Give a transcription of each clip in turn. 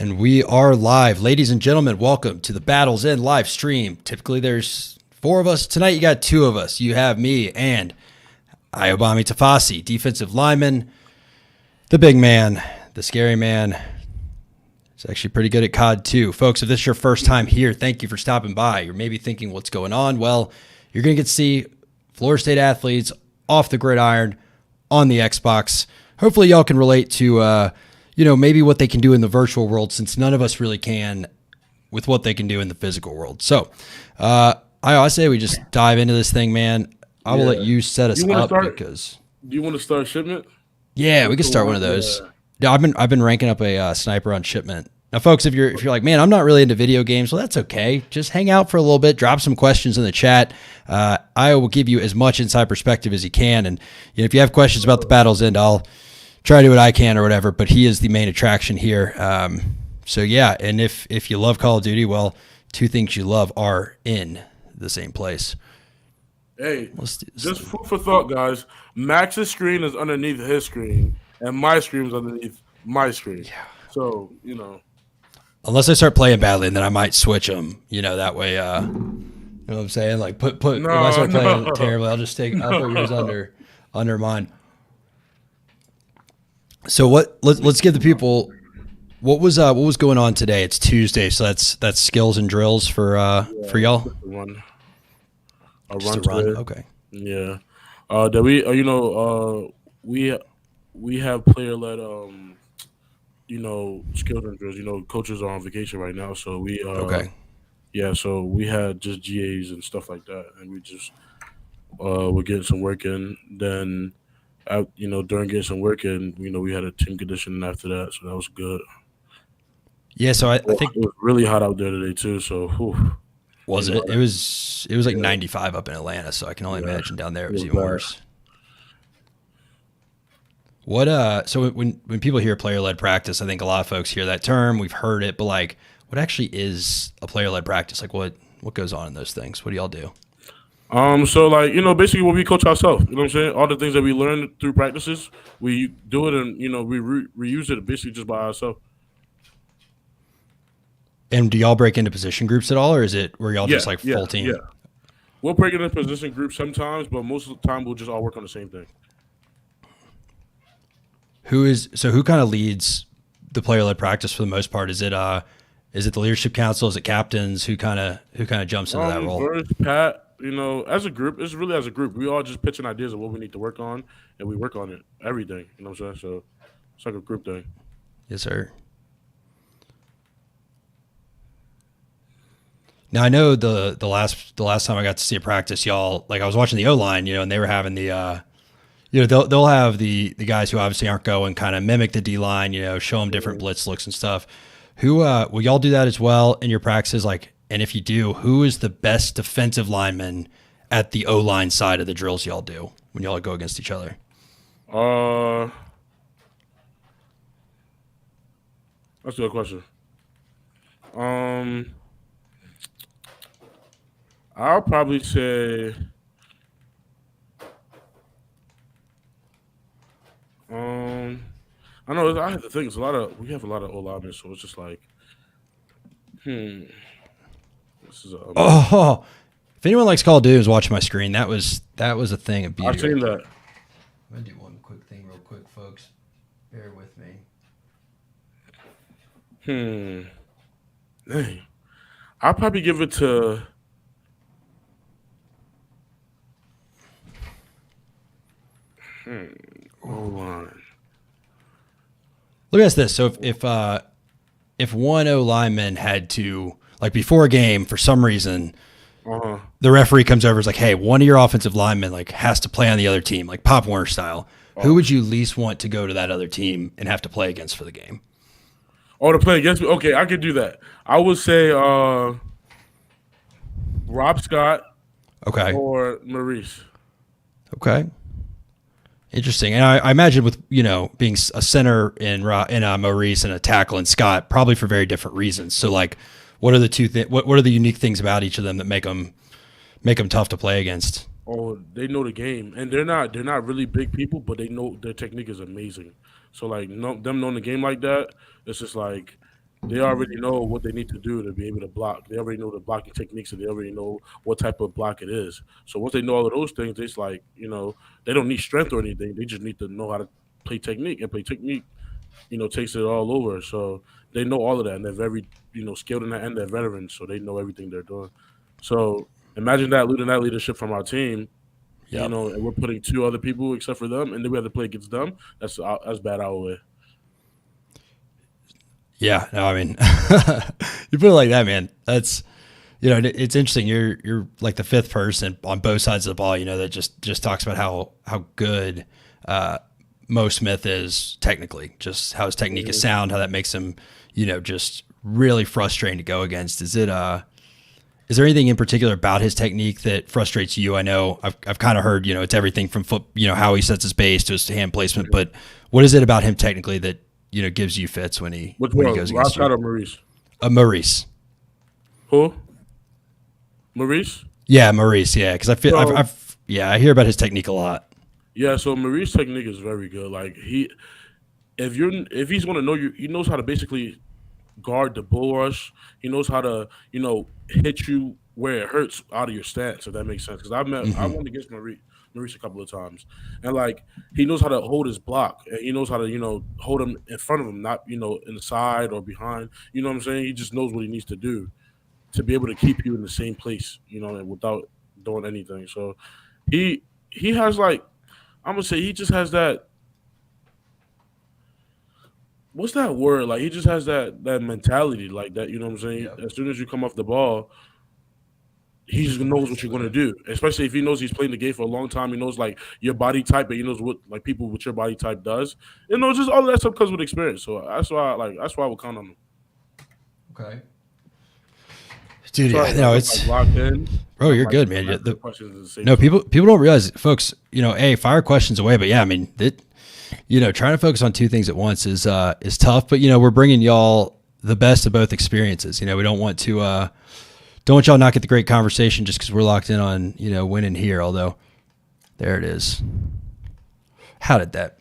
And we are live. Ladies and gentlemen, welcome to the Battles In live stream. Typically there's 4 of us. Tonight you got 2 of us. You have me and Ayobami Tifase, defensive lineman, the big man, the scary man. He's actually pretty good at COD too. Folks, if this is your first time here, thank you for stopping by. You're maybe thinking what's going on. Well, you're going to get to see Florida State athletes off the gridiron on the Xbox. Hopefully y'all can relate to maybe what they can do in the virtual world, since none of us really can with what they can do in the physical world. So I say we just dive into this thing, man. I will let you set us up because. Do you want to start shipment? Yeah, we can start one of those. Yeah, I've been ranking up a sniper on shipment. Now, folks, if you're like, man, I'm not really into video games, well, that's okay. Just hang out for a little bit, drop some questions in the chat. I will give you as much inside perspective as you can, and if you have questions about the Battle's End, I'll try to do what I can or whatever. But he is the main attraction here. So yeah, and if you love Call of Duty, well, 2 things you love are in the same place. Hey, just food for thought, guys. Max's screen is underneath his screen, and my screen is underneath my screen. Yeah. So, unless I start playing badly, and then I might switch them. That way, you know what I'm saying? Like put. If I start playing terribly, I'll put yours under mine. So let's give the people what was going on today. It's Tuesday, so that's skills and drills for y'all. Just a run. Okay. Yeah. That we have player led skills and drills. Coaches are on vacation right now, so we okay. Yeah, so we had just GAs and stuff like that, and we just we're getting some work in. Then during getting some work in, we had a team conditioning after that, so that was good. Yeah, so I think it was really hot out there today too. So, whew. Was it? It was like 95 up in Atlanta, so I can only imagine down there it was even worse. What so when people hear player led practice, I think a lot of folks hear that term. We've heard it, but like, what actually is a player led practice? Like, what goes on in those things? What do y'all do? So basically what we coach ourselves, you know what I'm saying? All the things that we learn through practices, we do it and, we reuse it basically just by ourselves. And do y'all break into position groups at all, or is it where y'all just like full team? Yeah. We'll break into position groups sometimes, but most of the time we'll just all work on the same thing. Who kind of leads the player led practice for the most part? Is it the leadership council? Is it captains? Who kind of jumps into that role? First, Pat, as a group, it's really as a group. We all just pitching ideas of what we need to work on, and we work on it, everything. You know what I'm saying? So it's like a group thing. Yes, sir. Now I know the last time I got to see a practice, y'all, like I was watching the O-line, and they were having the they'll have the guys who obviously aren't going kind of mimic the D-line, show them different blitz looks and stuff. Who will y'all do that as well in your practices? Like, and if you do, who is the best defensive lineman at the O-line side of the drills y'all do when y'all go against each other? That's a good question. I'll probably say I know I have to think. We have a lot of O-linemen, so it's just like, this is if anyone likes Call of Duty is watching my screen, that was a thing of beauty. I've seen that. I'm gonna do one quick thing real quick, folks. Bear with me. Dang. I'll probably give it to O-line. Look at this. So if one O lineman had to, like, before a game for some reason, the referee comes over and is like, hey, one of your offensive linemen like has to play on the other team, like Pop Warner style. Who would you least want to go to that other team and have to play against for the game? Oh, to play against me? Okay, I could do that. I would say Rob Scott. Okay. Or Maurice. Okay. Interesting. And I imagine with, being a center in Maurice and a tackle in Scott, probably for very different reasons. So, like, what are the what are the unique things about each of them that make them tough to play against? Oh, they know the game, and they're not really big people, but they know their technique is amazing. So like them knowing the game like that, it's just like They already know what they need to do to be able to block. They already know the blocking techniques, and they already know what type of block it is. So once they know all of those things, it's like they don't need strength or anything. They just need to know how to play technique, and play technique takes it all over. So they know all of that, and they're very skilled in that, and they're veterans, so they know everything they're doing. So imagine that losing that leadership from our team, Yep. and we're putting two other people except for them, and then we have to play against them. That's bad our way. Yeah. No, I mean, you put it like that, man. That's it's interesting. You're like the fifth person on both sides of the ball. That just talks about how good Mo Smith is technically, just how his technique is sound, how that makes him, just really frustrating to go against. Is there anything in particular about his technique that frustrates you? I know I've kind of heard, it's everything from how he sets his base to his hand placement, but what is it about him technically that, gives you fits when he goes against you? Or Maurice? Maurice. Who? Maurice? Yeah, Maurice. Yeah, because I feel I hear about his technique a lot. Yeah, so Maurice's technique is very good. Like if he's going to know you, he knows how to basically guard the bull rush. He knows how to hit you where it hurts out of your stance. If that makes sense, because I went against Maurice a couple of times, and like he knows how to hold his block, and he knows how to hold him in front of him, not in the side or behind. You know what I'm saying? He just knows what he needs to do to be able to keep you in the same place, and without doing anything. So he has like I'm gonna say he just has that. What's that word? Like he just has that mentality, like that. You know what I'm saying? Yeah. As soon as you come off the ball, he just knows what you're gonna do. Especially if he knows he's playing the game for a long time. He knows like your body type, and he knows what like people with your body type does. Just all of that stuff comes with experience. So that's why I would count on him. Okay. Dude, Sorry, no, I'm, it's like, locked in. bro, you're Like, good, man. I'm asking questions at the same No, time. people don't realize, folks. Fire questions away, but yeah, I mean, trying to focus on two things at once is tough. But we're bringing y'all the best of both experiences. We don't want y'all not get the great conversation just because we're locked in on winning here. Although, there it is. How did that?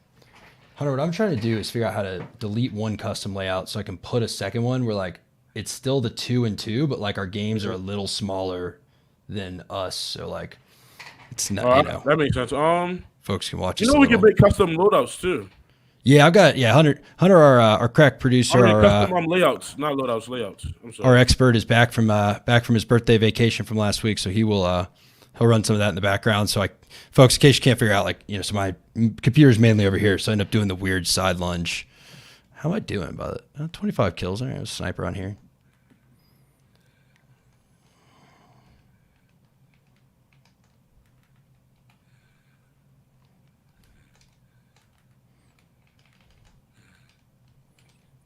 Hunter, what I'm trying to do is figure out how to delete one custom layout so I can put a second one where like it's still the 2 and 2, but like our games are a little smaller than us. So like it's not, That makes sense. folks can watch us a We can little. make custom loadouts too. Yeah, I've got Hunter, our crack producer, Custom layouts, not loadouts, layouts. I'm sorry. our expert is back from his birthday vacation from last week, so he will he'll run some of that in the background. So folks, in case you can't figure out, like so my computer's mainly over here, so I end up doing the weird side lunge. How am I doing about it? 25 kills. I have a sniper on here.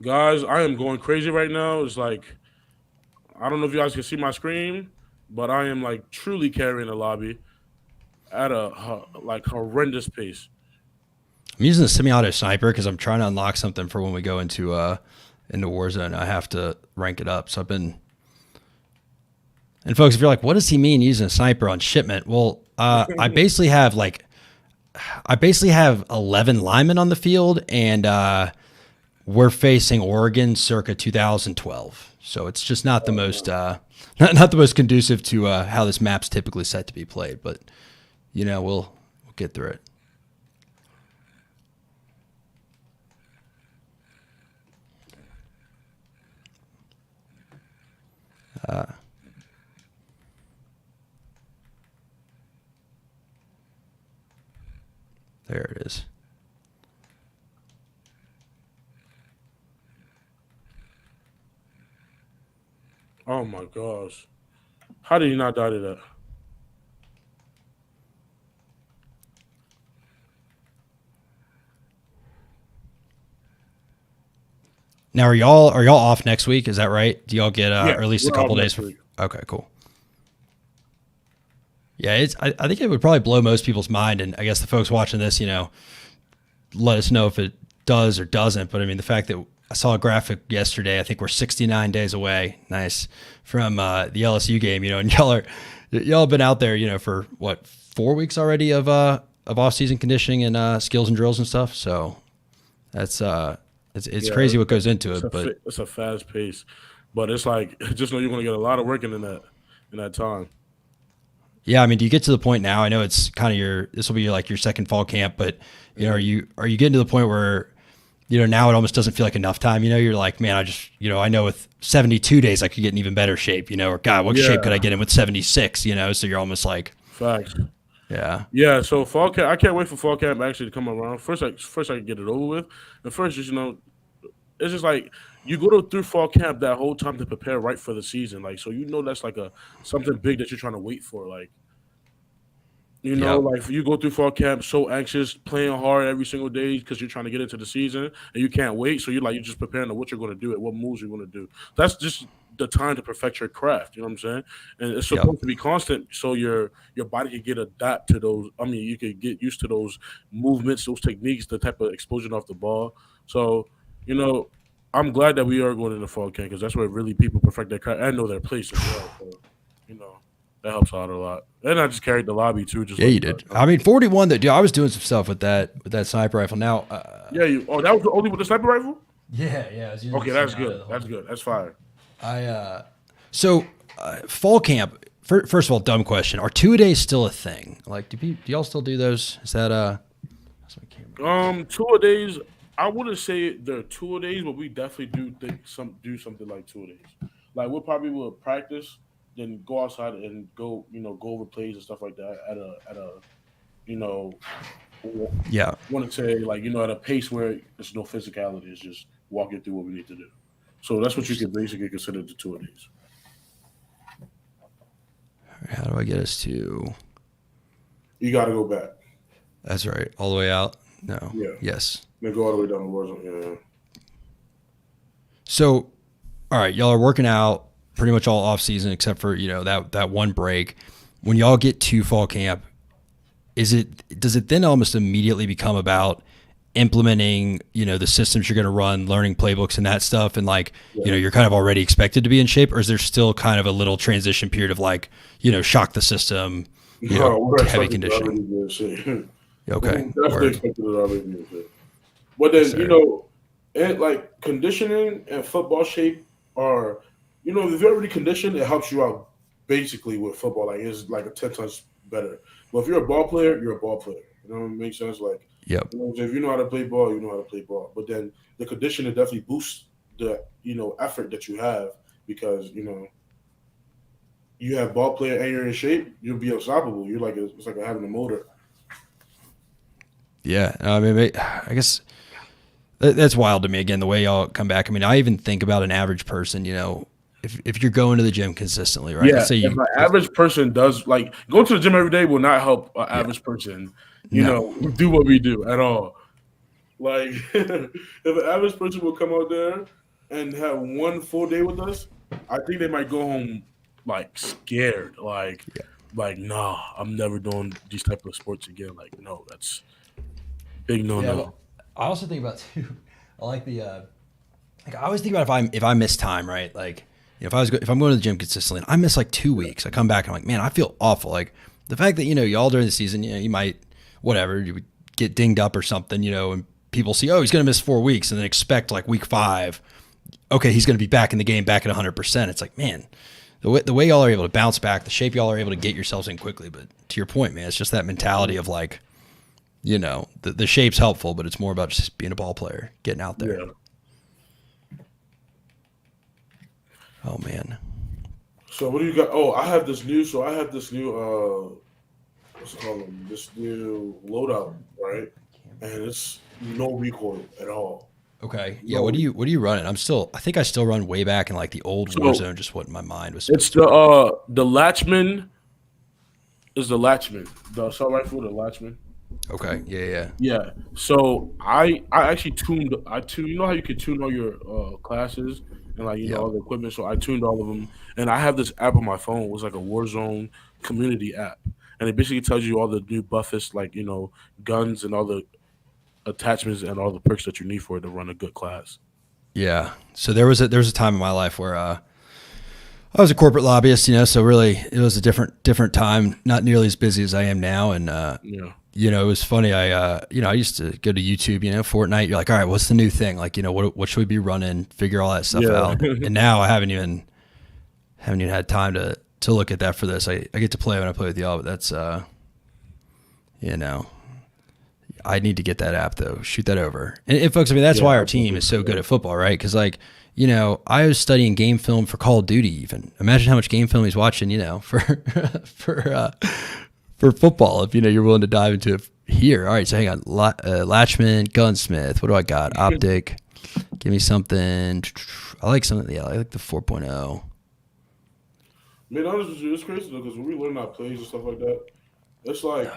Guys, I am going crazy right now. It's like I don't know if you guys can see my screen, but I am like truly carrying the lobby at a like horrendous pace. I'm using the semi-auto sniper because I'm trying to unlock something for when we go into Warzone. I have to rank it up. So I've been. And folks, if you're like, what does he mean using a sniper on shipment? Well, I basically have 11 linemen on the field, and we're facing Oregon circa 2012. So it's just not the most not the most conducive to how this map's typically set to be played. But we'll get through it. There it is. Oh my gosh. How did he not die to that? Now, are y'all off next week? Is that right? Do y'all get or at least a we're couple off days? next week. Okay, cool. Yeah, I think it would probably blow most people's mind, and I guess the folks watching this, let us know if it does or doesn't. But I mean, the fact that I saw a graphic yesterday, I think we're 69 days away, nice, from the LSU game, and y'all have been out there, for what, 4 weeks already of off-season conditioning and skills and drills and stuff. So that's It's crazy what goes into it, but it's a fast pace. But it's like just know you're going to get a lot of work in that time. yeah, I mean, do you get to the point now? I know it's kind of this will be like your second fall camp, but you know, are you getting to the point where, you know, now it almost doesn't feel like enough time? You know, you're like, man, I know with 72 days I could get in even better shape, you know, or God, what shape could I get in with 76? You know, so you're almost like, facts. Yeah. Yeah. So fall camp, I can't wait for fall camp actually to come around. First I can get it over with, and first, just, you know, it's just like you go through fall camp that whole time to prepare right for the season, like, so you know that's like something big that you're trying to wait for, like, you know, like you go through fall camp so anxious, playing hard every single day because you're trying to get into the season and you can't wait. So you're just preparing to what you're going to do and what moves you're going to do. That's just the time to perfect your craft. You know what I'm saying? And it's supposed to be constant, so your body can get adapt to those. I mean, you can get used to those movements, those techniques, the type of explosion off the ball. So, you know, I'm glad that we are going into fall camp because that's where really people perfect their craft and know their place as well. So, you know, that helps out a lot. And I just carried the lobby too. Just you did. I mean, 41. Dude, I was doing some stuff with that sniper rifle. Now, that was only with the sniper rifle. Yeah. Okay, that's good. That's good. That's fire. Fall camp. First of all, dumb question: are 2-a-days still a thing? Like, do y'all still do those? Is that That's my camera. 2-a-days. I wouldn't say they're 2-a-days, but we definitely do something like 2-a-days. Like we'll probably practice, then go outside and go over plays and stuff like that at a want to say at a pace where there's no physicality. It's just walking through what we need to do. So that's what you can basically consider the 2-a-days. How do I get us to? You got to go back. That's right. All the way out? No. Yeah. Yes. Then go all the way down the war zone. Yeah. So, all right, y'all are working out pretty much all off season except for, that one break. When y'all get to fall camp, does it then almost immediately become about implementing, the systems you're going to run, learning playbooks and that stuff, and you're kind of already expected to be in shape, or is there still kind of a little transition period of shock the system, heavy conditioning? Okay. Definitely expected it already be in shape. But then, and conditioning and football shape are, if you're already conditioned, it helps you out basically with football. It's like a 10 times better. But if you're a ball player, you're a ball player. It makes sense. Yep. If you know how to play ball, you know how to play ball. But then the conditioning definitely boosts the effort that you have because you have ball player and you're in shape, you'll be unstoppable. It's like having a motor. Yeah, I mean, I guess that's wild to me. Again, the way y'all come back. I mean, I even think about an average person. If you're going to the gym consistently, right? Yeah. If an average person does going to the gym every day will not help an average person. Do what we do at all. If an average person will come out there and have one full day with us, I think they might go home scared. Nah, I'm never doing these type of sports again. No, that's big no. Well, I also think about too. I like the. I always think about if I miss time, right? If I'm going to the gym consistently, and I miss 2 weeks, I come back and I'm like, man, I feel awful. The fact that y'all during the season, you might. Whatever, you would get dinged up or something, and people see, oh, he's going to miss 4 weeks and then expect week 5, okay, he's going to be back in the game, back at 100%. It's man, the way y'all are able to bounce back, the shape y'all are able to get yourselves in quickly. But to your point, man, it's just that mentality of the shape's helpful, but it's more about just being a ball player, getting out there. Yeah. Oh, man. So what do you got? Oh, I have this new what's it called? This new loadout, right? And it's no recoil at all. Okay. Yeah. What do you run it? I think I still run way back in the old Warzone, just what my mind was. It's the Latchman. Is the Latchman the assault rifle? The Latchman. Okay. Yeah. Yeah. So I actually tuned. You know how you can tune all your classes and all the equipment. So I tuned all of them, and I have this app on my phone. It was a Warzone community app. And it basically tells you all the new buffest, guns and all the attachments and all the perks that you need for it to run a good class. Yeah. So there was a time in my life where I was a corporate lobbyist, so really it was a different time, not nearly as busy as I am now. And it was funny. I used to go to YouTube, Fortnite. You're like, all right, what's the new thing? Like, what should we be running? Figure all that stuff out. And now I haven't even had time to look at that for this. I get to play when I play with y'all, but that's, I need to get that app though. Shoot that over. And folks, that's why our team is so good at football, right? Because I was studying game film for Call of Duty. Even imagine how much game film he's watching, for football. If you're willing to dive into it here. All right, so hang on. Latchman, Gunsmith. What do I got? Optic. Give me something. I like something. Yeah, I like the 4.0. Man, honestly, it's crazy though because when we learn our plays and stuff like that, it's like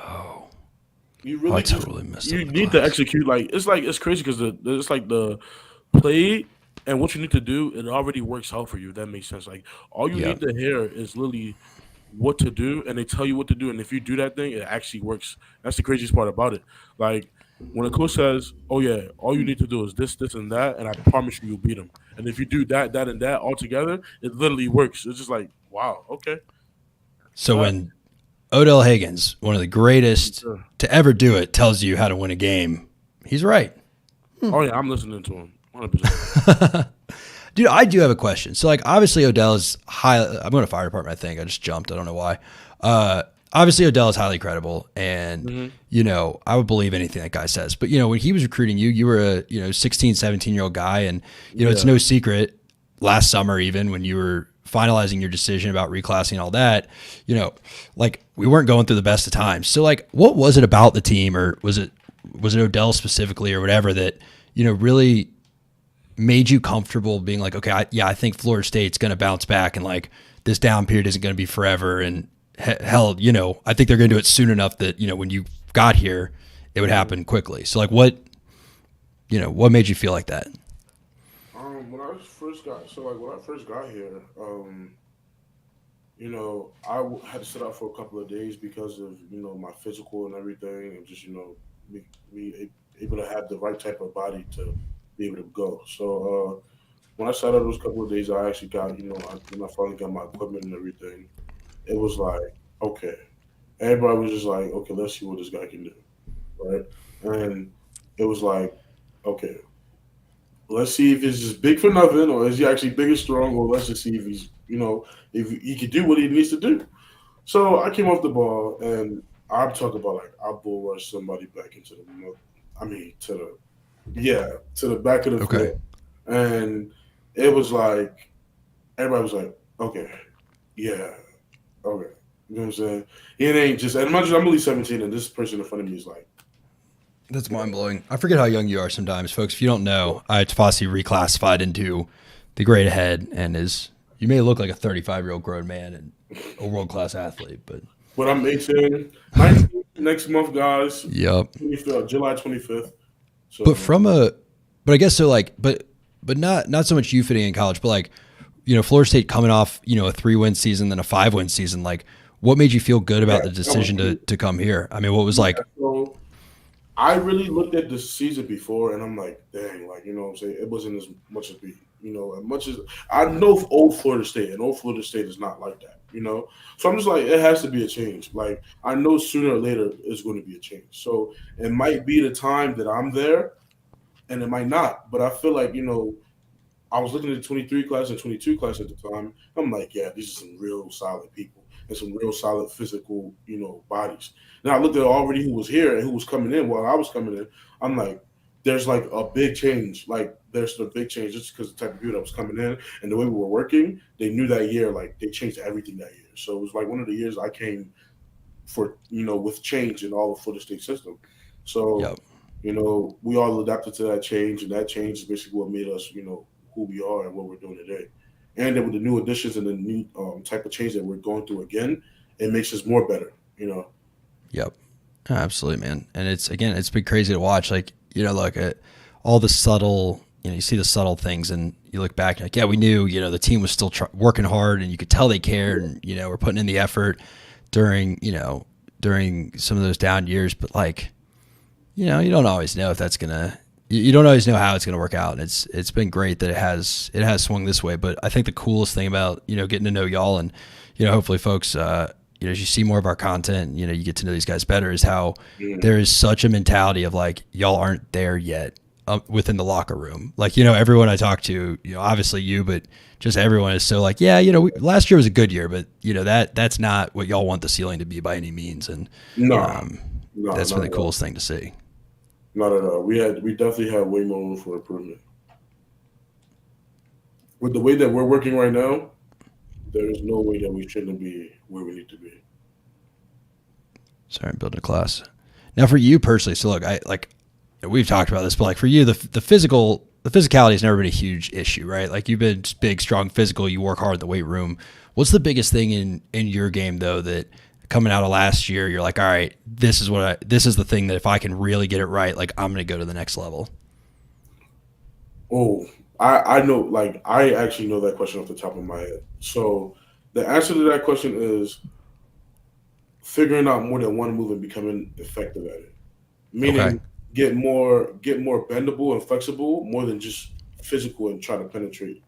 you really you need to execute. It's crazy because it's like the play and what you need to do. It already works out for you. That makes sense. Like all you need to hear is literally what to do, and they tell you what to do, and if you do that thing, it actually works. That's the craziest part about it. Like when a coach says, "Oh yeah, all you need to do is this, and that," and I promise you'll beat them. And if you do that, and that all together, it literally works. It's just like, wow, okay. So when Odell Higgins, one of the greatest to ever do it, tells you how to win a game, he's right. Oh yeah, I'm listening to him 100%. Dude, I do have a question. So, obviously Odell is I'm going to fire department, I think. I just jumped. I don't know why. Obviously Odell is highly credible, and, I would believe anything that guy says. But, when he was recruiting you, you were a, 16, 17-year-old guy, and, it's no secret last summer even when you were finalizing your decision about reclassing and all that, we weren't going through the best of times. So, what was it about the team, or was it Odell specifically or whatever that, really made you comfortable being like, okay, I think Florida State's going to bounce back, and this down period isn't going to be forever. And hell, I think they're going to do it soon enough that, when you got here, it would happen quickly. So what made you feel like that? When I first got here, I had to sit out for a couple of days because of, my physical and everything, and just, be able to have the right type of body to be able to go. So when I sat out those couple of days, I actually got, when I finally got my equipment and everything, it was like, okay. Everybody was just like, okay, let's see what this guy can do, right? And it was like, okay, let's see if he's just big for nothing, or is he actually big and strong, or let's just see if he's, if he can do what he needs to do. So I came off the ball, and I'm talking about I bull rush somebody back into to the back of the field. And it was like, everybody was like, okay, yeah, okay. You know what I'm saying? It ain't just, and I'm only 17, and this person in front of me is like, that's mind-blowing. I forget how young you are sometimes, folks. If you don't know, Tifase reclassified into the grade ahead, and you may look like a 35-year-old grown man and a world-class athlete, but I'm 18, 19 next month, guys. Yep. July 25th. So, but I guess so. But not so much you fitting in college, but Florida State coming off a 3-win season, then a 5-win season. What made you feel good about the decision to come here? I mean, what was So I really looked at the season before, and I'm like, dang, what I'm saying? It wasn't as much as as much as I know old Florida State, and old Florida State is not like that, So I'm just like, it has to be a change. I know sooner or later it's going to be a change. So it might be the time that I'm there, and it might not. But I feel like, I was looking at the 23 class and 22 class at the time. I'm like, yeah, these are some real solid people and some real solid physical, bodies. And I looked at already who was here and who was coming in while I was coming in. I'm like, there's a big change. There's a big change just because the type of people that was coming in and the way we were working. They knew that year, they changed everything that year. So it was one of the years I came for, with change in all of Florida State system. So, yep. We all adapted to that change, and that change is basically what made us, who we are and what we're doing today. And then with the new additions and the new type of change that we're going through again, it makes us more better, Yep. Absolutely, man. And it's been crazy to watch. Look at all the subtle, you see the subtle things, and you look back, yeah, we knew, the team was still working hard, and you could tell they cared, and, we're putting in the effort during some of those down years. But you don't always know if that's you don't always know how it's going to work out. And it's been great that it has swung this way. But I think the coolest thing about, getting to know y'all and, hopefully folks, as you see more of our content, you get to know these guys better, is how Mm. there is such a mentality of like, y'all aren't there yet within the locker room. Like, everyone I talk to, obviously you, but just everyone is so like, yeah, last year was a good year, but that's not what y'all want the ceiling to be by any means. And No, um, no, that's been not the at all. coolest thing to see. Not at all. We definitely have way more room for improvement. With the way that we're working right now, there is no way that we shouldn't be where we need to be. Sorry, I'm building a class. Now for you personally, so look, we've talked about this, but like for you, the physicality has never been a huge issue, right? Like you've been big, strong, physical. You work hard in the weight room. What's the biggest thing in your game though that coming out of last year, you're like, all right, this is the thing that if I can really get it right, like I'm going to go to the next level. Oh, I know. Like I actually know that question off the top of my head. So the answer to that question is figuring out more than one move and becoming effective at it. Okay. Meaning get more bendable and flexible more than just physical and try to penetrate.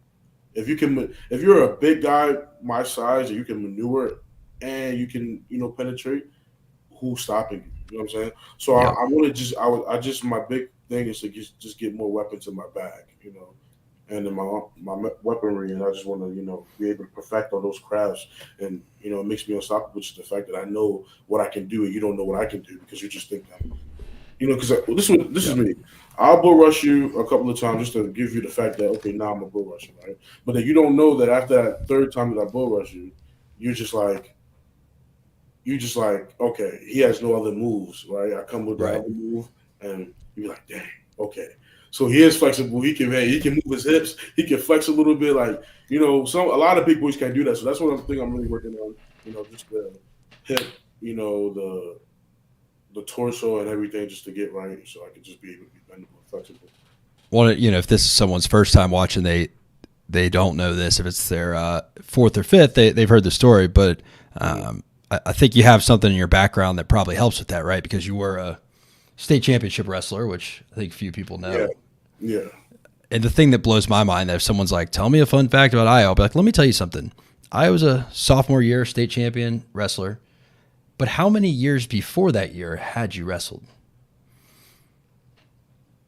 If you're a big guy my size and you can maneuver and you can penetrate, who's stopping you? You know what I'm saying? So Yep. I want to just I just my big thing is to just get more weapons in my bag, and in my weaponry, and I just want to be able to perfect all those crafts, and it makes me unstoppable, which is the fact that I know what I can do and you don't know what I can do because you just think that because this is Yep. me. I'll bull rush you a couple of times just to give you the fact that okay, now I'm a bull rusher, right? But then you don't know that after that third time that I bull rush you, you're just like okay, he has no other moves, right? I come with the Right. other move, and you're like, dang, okay. So he is flexible. He can move his hips. He can flex a little bit. Like a lot of big boys can't do that. So that's one thing I'm really working on. Just the hip. The torso and everything just to get right, so I could just be able to be bendable and flexible. Well, if this is someone's first time watching, they don't know this. If it's their fourth or fifth, they've heard the story, but I think you have something in your background that probably helps with that, right? Because you were a state championship wrestler, which I think few people Yeah, know. yeah. And the thing that blows my mind, that if someone's like, tell me a fun fact about I'll be like, let me tell you something. I was a sophomore year state champion wrestler, but how many years before that year had you wrestled?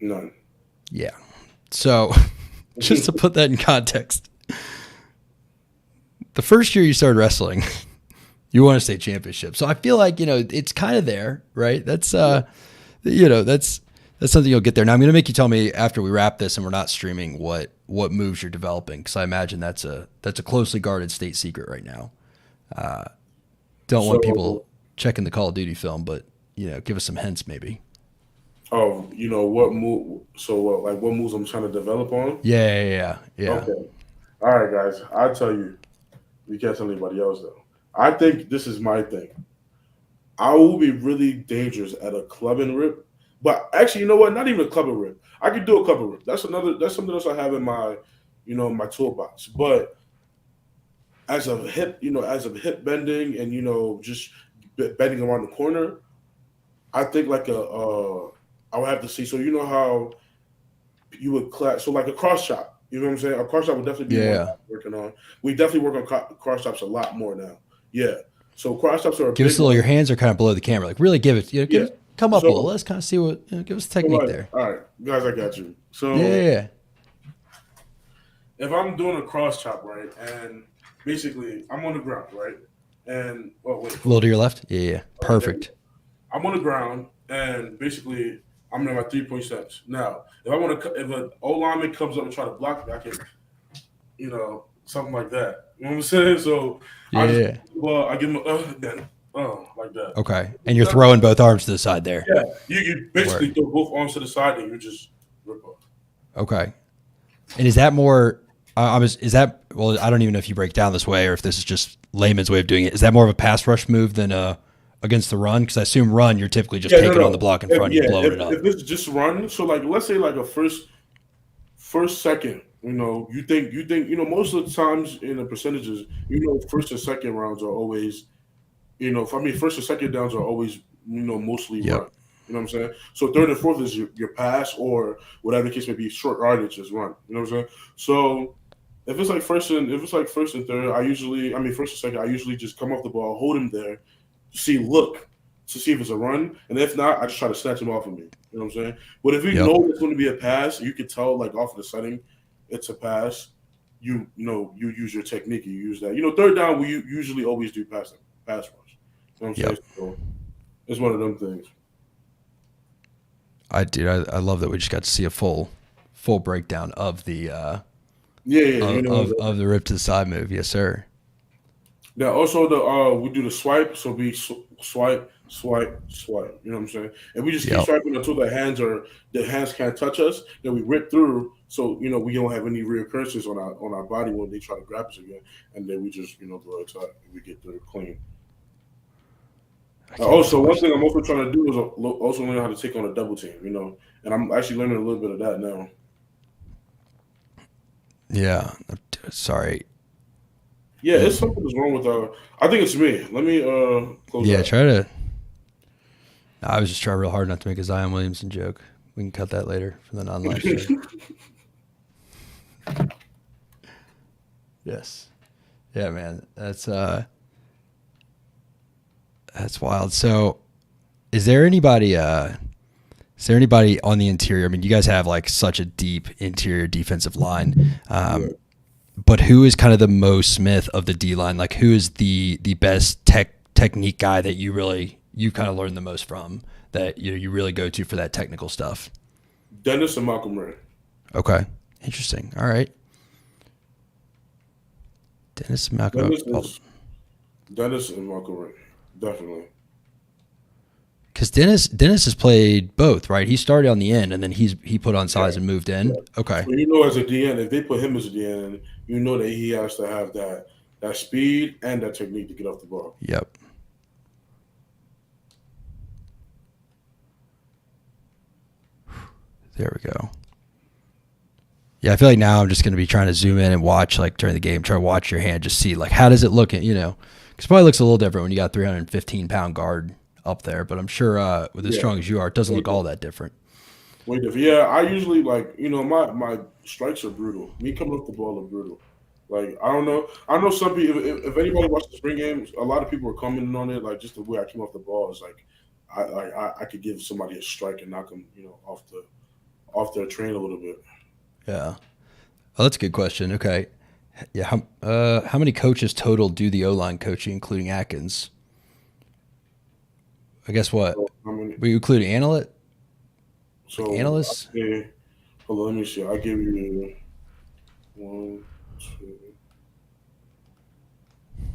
None. Yeah. So just to put that in context, the first year you started wrestling, you won a state championship. So I feel like, it's kind of there, right? That's, that's something you'll get there. Now I'm going to make you tell me after we wrap this and we're not streaming what moves you're developing, because I imagine that's a closely guarded state secret right now. Don't want So, people checking the Call of Duty film, but give us some hints maybe. oh, what move? So, what moves I'm trying to develop on? Yeah. Okay. All right, guys. I'll tell you. You can't tell anybody else though. I think this is my thing. I will be really dangerous at a club and rip, but actually, you know what? Not even a club and rip. I could do a club and rip. That's something else I have in my, my toolbox. But as of hip bending and just bending around the corner, I think like I would have to see. So you know how you would class, so like a cross chop. You know what I'm saying? A cross chop would definitely be one that Yeah. I'm working on. We definitely work on cross chops a lot more now. Yeah. So cross chops are a Give us big a little. one. Your hands are kind of below the camera. Like really give it. Yeah. Come up a little. So, Let's kind of see what. Give us a so technique like, there. all right, guys, I got you. So Yeah. if I'm doing a cross chop, right, and basically I'm on the ground, right, and wait, A little to your left. Yeah. okay, there we Perfect. go. I'm on the ground, and basically I'm in my 3 point steps. Now, if an O lineman comes up and try to block me, I can, something like that. You know what I'm saying? So I just, Yeah. well, I give him then, like that. Okay. And you're throwing both arms to the side there. Yeah, you basically Word. throw both arms to the side and you just rip off. Okay. And is that more? Is that? Well, I don't even know if you break down this way or if this is just layman's way of doing it. Is that more of a pass rush move than against the run? Because I assume run, you're typically just Yeah, no, taking on the no. block in If, front and yeah, you're blowing it if up. this is just run, so like let's say like a first second, you think most of the times in the percentages, first and second rounds are always, first and second downs are always mostly Yep. run. You know what I'm saying? So third and fourth is your pass or whatever the case may be, short yardage is run. You know what I'm saying? So if it's like first and third, first and second, I usually just come off the ball, hold him there, look to see if it's a run, and if not, I just try to snatch him off of me. You know what I'm saying? But if you Yep. know it's going to be a pass, you can tell like off of the setting, it's a pass. You use your technique. You use that. Third down we usually always do pass rush. You know what I'm saying? Yep. So it's one of them things. I love that we just got to see a full breakdown of the Yeah. of the rip to the side move. Yes, sir. Now also we do the swipe, so we swipe, swipe, swipe. You know what I'm saying? And we just keep Yep. swiping until the hands can't touch us. Then we rip through, so we don't have any reoccurrences on our body when they try to grab us again. And then we just go outside and we get through clean. Also, one thing I'm also trying to do is also learn how to take on a double team. And I'm actually learning a little bit of that now. Yeah. Sorry. Yeah, it's something that's wrong with I think it's me. Let me close. Yeah, that. try to. I was just trying real hard not to make a Zion Williamson joke. We can cut that later for the non-live stream. Yes. Yeah, man. That's wild. So, is there anybody on the interior? I mean, you guys have like such a deep interior defensive line. But who is kind of the Mo Smith of the D line? Like, who is the best technique guy that you kind of learn the most from, that you really go to for that technical stuff? Dennis and Malcolm Ray. Okay, interesting. All right, Dennis and Malcolm. Dennis and Malcolm Ray, definitely. Because Dennis has played both, right? He started on the end, and then he put on size and moved in. Yeah. Okay. So as a DN, if they put him as a DN, you know that he has to have that speed and that technique to get off the ball. Yep. There we go. Yeah, I feel like now I'm just going to be trying to zoom in and watch, like, during the game, try to watch your hand, just see, like, how does it look? Because it probably looks a little different when you got 315-pound guard up there, but I'm sure with as strong as you are, it doesn't look all that different. Way different. Yeah, I usually my strikes are brutal. Me coming off the ball are brutal. Like, I don't know. I know some people. If anybody watched the spring games, a lot of people were commenting on it. Like, just the way I came off the ball is like, I could give somebody a strike and knock them, off their train a little bit. Yeah. Oh, that's a good question. Okay. Yeah. How many coaches total do the O-line coaching, including Atkins? I guess what? We include analysts? Hold on, let me see. I'll give you 1, 2,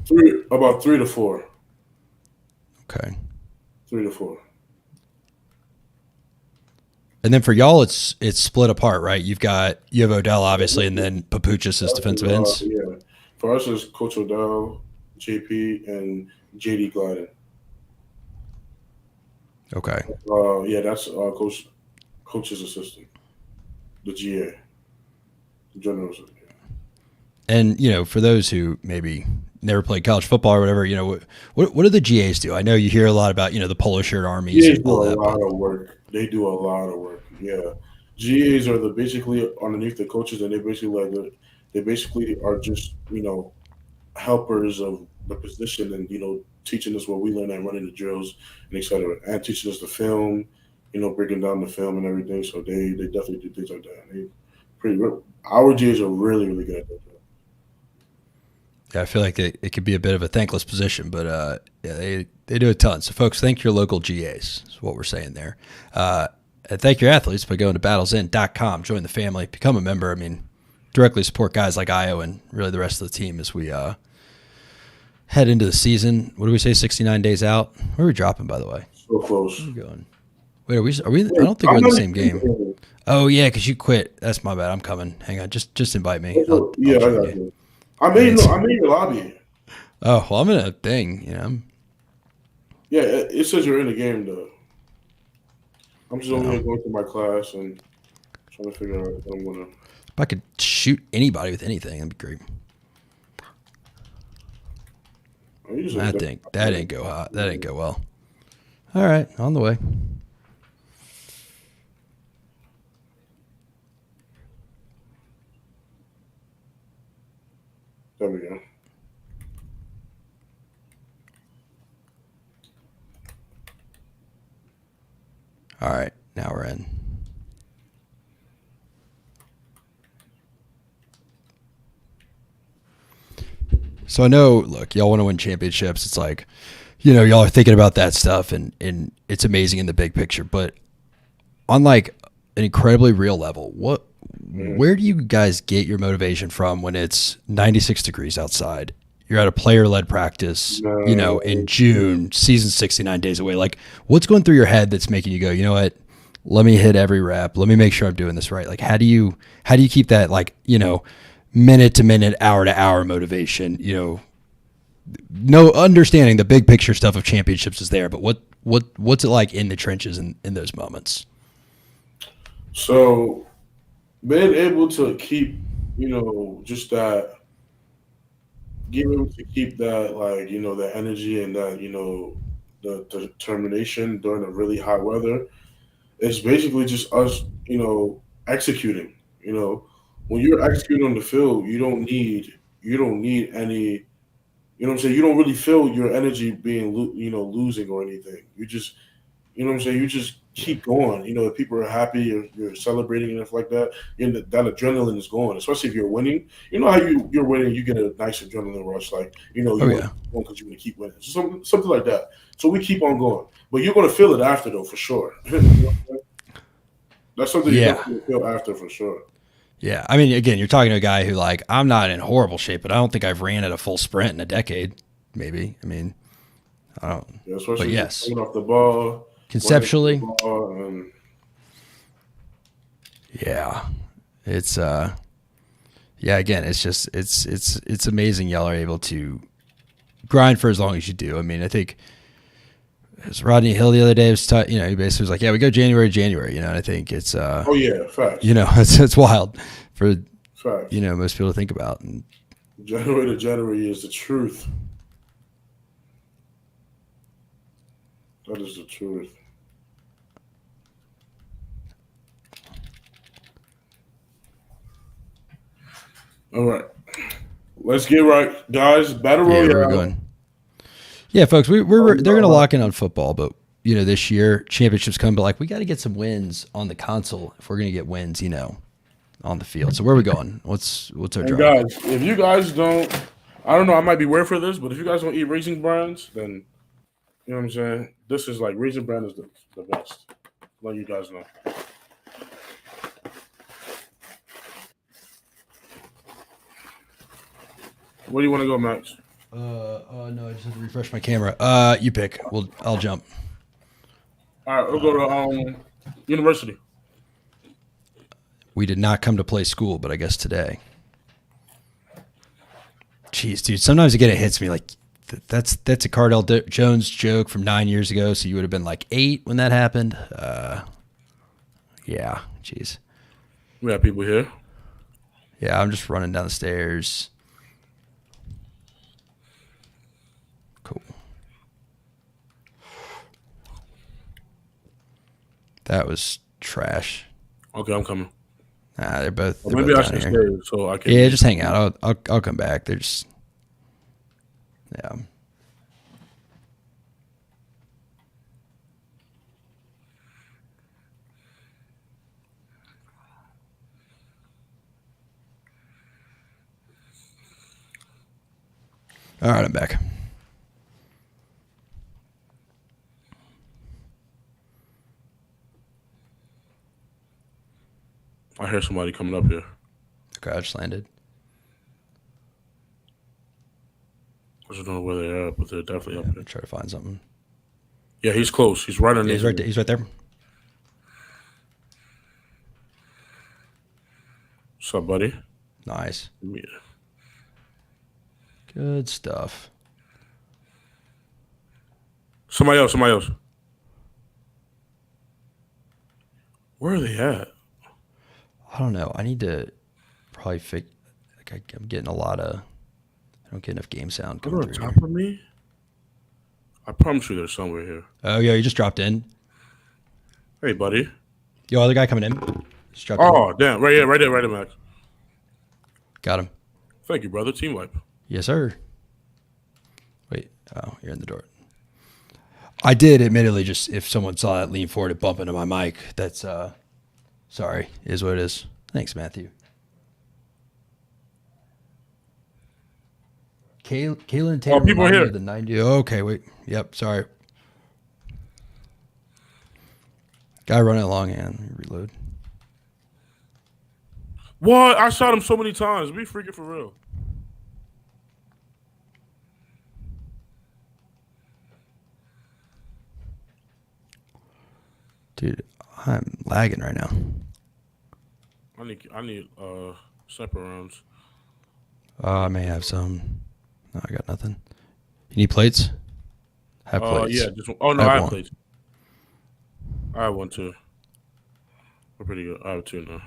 3, about 3 to 4. Okay. 3 to 4. And then for y'all, it's split apart, right? You have Odell, obviously, and then Papuchis as defensive ends. Yeah. For us, it's Coach Odell, JP, and JD Gladden. Okay. Yeah, that's coach's assistant, the GA, the general assistant. And for those who maybe never played college football or whatever, what do the GAs do? I know you hear a lot about the polo shirt armies. GAs do a lot of work. They do a lot of work. Yeah, GAs are basically underneath the coaches, and they basically are just helpers of the position, and teaching us what we learn and running the drills and etc. And teaching us the film, breaking down the film and everything. So they definitely do things like that. Our GAs are really, really good at that. Yeah, I feel like it could be a bit of a thankless position, but yeah, they do a ton. So, folks, thank your local GAs is what we're saying there. And thank your athletes by going to battlesend.com, join the family, become a member. I mean, directly support guys like Ayo and really the rest of the team as we head into the season. What do we say, 69 days out? Where are we dropping, by the way? So close. Where are we going? Wait, are we? I don't think we're in the same game. Oh, yeah, because you quit. That's my bad. I'm coming. Hang on. Just invite me. I'll I got you. I made your lobby. Oh, well, I'm in a thing. Yeah, it says you're in the game, though. I'm just over here going through my class and trying to figure out what I'm going to. If I could shoot anybody with anything, that'd be great. I think that didn't go hot. That didn't go well. All right, on the way. There we go. All right, now we're in. So I know, look, y'all want to win championships. It's like, y'all are thinking about that stuff, and it's amazing in the big picture. But on like an incredibly real level, where do you guys get your motivation from when it's 96 degrees outside? You're at a player-led practice, in June, season 69 days away. Like, what's going through your head that's making you go, you know what? Let me hit every rep. Let me make sure I'm doing this right. Like, how do you keep that, like, minute to minute, hour to hour motivation? No, understanding the big picture stuff of championships is there, but what's it like in the trenches in those moments? So, being able to keep, just that, being able to keep that, like, the energy and that, the determination during the really hot weather. It's basically just us, executing. When you're executing on the field, you don't need any. You know what I'm saying? You don't really feel your energy being, losing or anything. You know what I'm saying? You just keep going. If people are happy, you're celebrating and stuff like that. That adrenaline is going, especially if you're winning. You know how you're winning, you get a nice adrenaline rush. Like, you want because you want to keep winning. So something like that. So we keep on going. But you're going to feel it after, though, for sure. That's something you're going to feel after, for sure. Yeah. I mean, again, you're talking to a guy who, like, I'm not in horrible shape, but I don't think I've ran at a full sprint in a decade, maybe. I mean, I don't. Yeah, especially but yes. Coming off the ball. Conceptually. Yeah. It's again, it's just it's amazing y'all are able to grind for as long as you do. I mean, I think it was Rodney Hill the other day was he basically was like, yeah, we go January to January, and I think it's oh yeah, facts. It's wild for facts. Most people to think about. And January to January is the truth. That is the truth. All right. Let's get right, guys. Battle Royale. We're going. Yeah, folks, they're going to lock in on football, but this year championships come, but like we got to get some wins on the console if we're going to get wins, on the field. So where are we going? What's our draw? Guys, if you guys don't, I don't know, I might be weird for this, but if you guys don't eat Raisin Brands, then you know what I'm saying. This is like Raisin Bran is the best. Let you guys know. Where do you want to go, Max? No, I just have to refresh my camera. You pick. I'll jump. All right, we'll go to university. We did not come to play school, but I guess today. Jeez, dude. Sometimes again, it hits me like that's a Cardell Jones joke from 9 years ago. So you would have been like 8 when that happened. Yeah. Jeez. We have people here. Yeah, I'm just running down the stairs. Cool. That was trash. Okay, I'm coming. Nah, they're both. Well, maybe I should stay so I can. Yeah, just hang out. I'll come back. They're just. Yeah. All right, I'm back. I hear somebody coming up here. Okay, I just landed. I just don't know where they're at, but they're definitely up here. Try to find something. Yeah, he's close. He's right on. Yeah, he's right there. What's up, buddy? Nice. Yeah. Good stuff. Somebody else. Where are they at? I don't know. I need to probably fix. Like I'm getting a lot of. I don't get enough game sound. They're on top of me. I promise you, they're somewhere here. Oh yeah, you just dropped in. Hey, buddy. Yo, other guy coming in. Just dropped in. Damn! Right there, Max. Got him. Thank you, brother. Team wipe. Yes, sir. Wait. Oh, you're in the door. I did admittedly just, if someone saw that lean forward and bump into my mic, that's, sorry, is what it is. Thanks, Matthew. Kalen and Tatum people remind me here. of the 90. Okay, wait. Yep, sorry. Guy running along and reload. What? I shot him so many times. Be freaking for real. Dude, I'm lagging right now. I need separate rounds. I may have some. No, I got nothing. You need plates? Have plates. Yeah, just one. Oh no, I have plates. I have one too. We're pretty good. I have two now.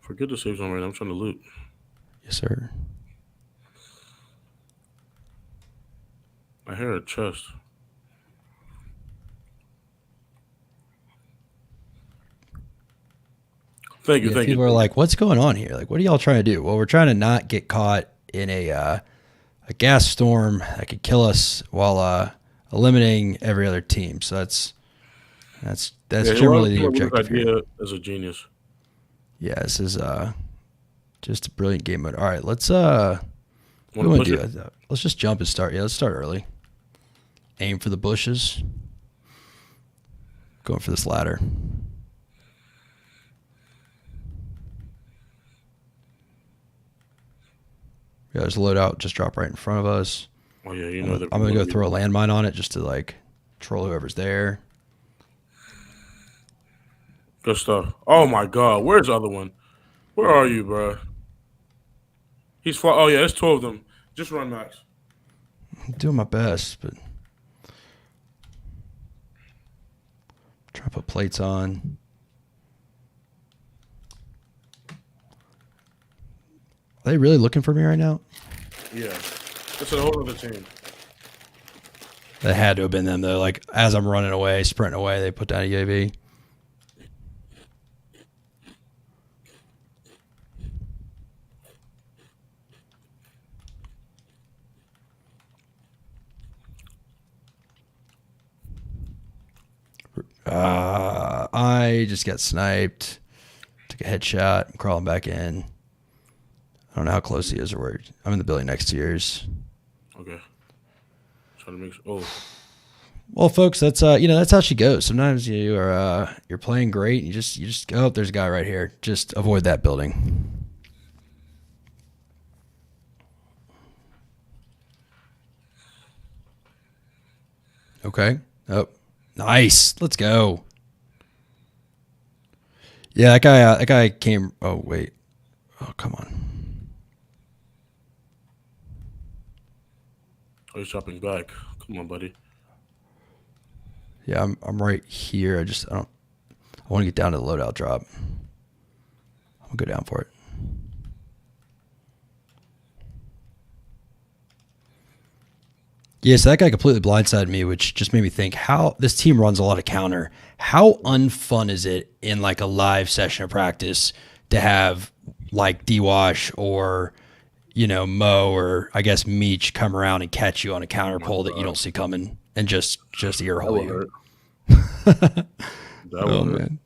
Forget the safe zone right now. I'm trying to loot. Yes, sir. I hear a chest. Thank you. People are like, "What's going on here? Like, what are y'all trying to do?" Well, we're trying to not get caught in a gas storm that could kill us while eliminating every other team. So that's generally the objective here. As a genius. Yeah, this is just a brilliant game mode. All right, let's what do we want to do? Let's just jump and start. Yeah, let's start early. Aim for the bushes. Going for this ladder. Yeah, there's a loadout just dropped right in front of us. Oh yeah, you know that. I'm gonna go throw a landmine on it just to like troll whoever's there. Good stuff. Oh my God, where's the other one? Where are you, bro? He's fly. Oh yeah, it's 2 of them. Just run, Max. I'm doing my best, but trying to put plates on. Are they really looking for me right now? Yeah, it's a whole other team. That had to have been them though. Like as I'm running away, sprinting away, they put down a UAV. I just got sniped. Took a headshot. I'm crawling back in. I don't know how close he is or where. I'm in the building next to yours. Okay. Trying to make sure. Oh. Well, folks, that's that's how she goes. Sometimes you're playing great. And you just go. Oh, there's a guy right here. Just avoid that building. Okay. Oh, nice. Let's go. Yeah, that guy came. Oh wait. Oh come on. Oh, he's dropping back. Come on, buddy. Yeah, I'm right here. I want to get down to the loadout drop. I'll go down for it. Yeah, so that guy completely blindsided me, which just made me think how this team runs a lot of counter. How unfun is it in like a live session of practice to have like D-Wash or Mo or I guess Meech come around and catch you on a counter pull that you don't see coming and just ear hole you. Oh man.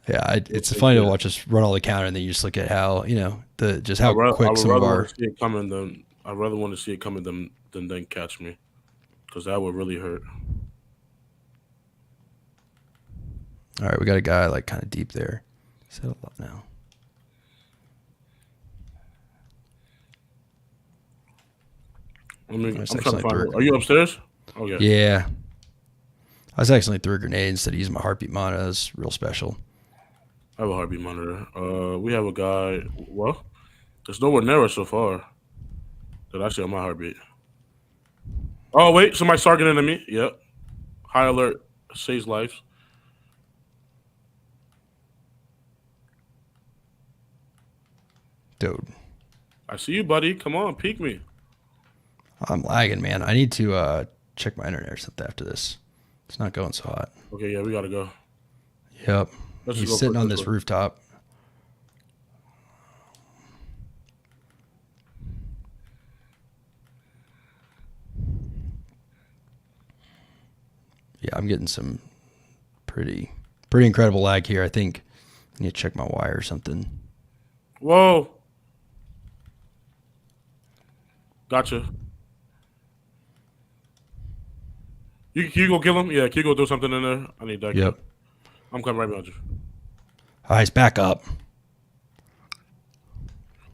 Yeah, it's funny to watch us run all the counter and then you just look at how quick some of our. I'd rather want to see it coming than then catch me, because that would really hurt. All right, we got a guy like kind of deep there. Settle up now. I'm trying to find. Are you upstairs? Oh yeah. Yeah. I was accidentally threw a grenade instead of using my heartbeat monitor. That's real special. I have a heartbeat monitor. We have a guy. Well, there's nowhere near us so far that I see on my heartbeat. Oh wait, somebody's targeting at me. Yep. High alert saves lives. Dude. I see you, buddy. Come on, peek me. I'm lagging, man. I need to check my internet or something after this. It's not going so hot. Okay, yeah, we gotta go. Yep. He's sitting on this rooftop. Yeah, I'm getting some pretty incredible lag here. I think I need to check my wire or something. Whoa. Gotcha. Can you go kill him? Yeah, can you go throw something in there? I need that. Yep. Kill. I'm coming right behind you. All right, he's back up.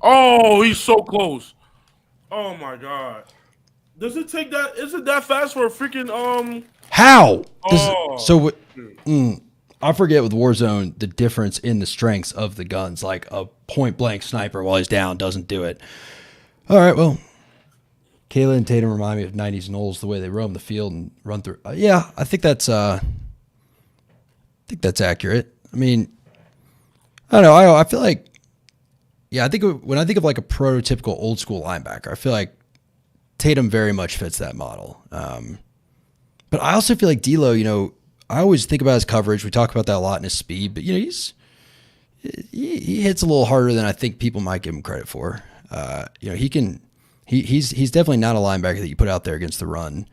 Oh, he's so close. Oh my god. Does it take that? Is it that fast for a freaking How? Oh. I forget with Warzone the difference in the strengths of the guns. Like a point blank sniper while he's down doesn't do it. All right, well, Kalen and Tatum remind me of '90s Knowles, the way they roam the field and run through. Yeah, I think that's accurate. I mean, I don't know. I feel like, yeah, when I think of like a prototypical old school linebacker, I feel like Tatum very much fits that model. But I also feel like D'Lo, I always think about his coverage. We talk about that a lot in his speed, but he hits a little harder than I think people might give him credit for. He's definitely not a linebacker that you put out there against the run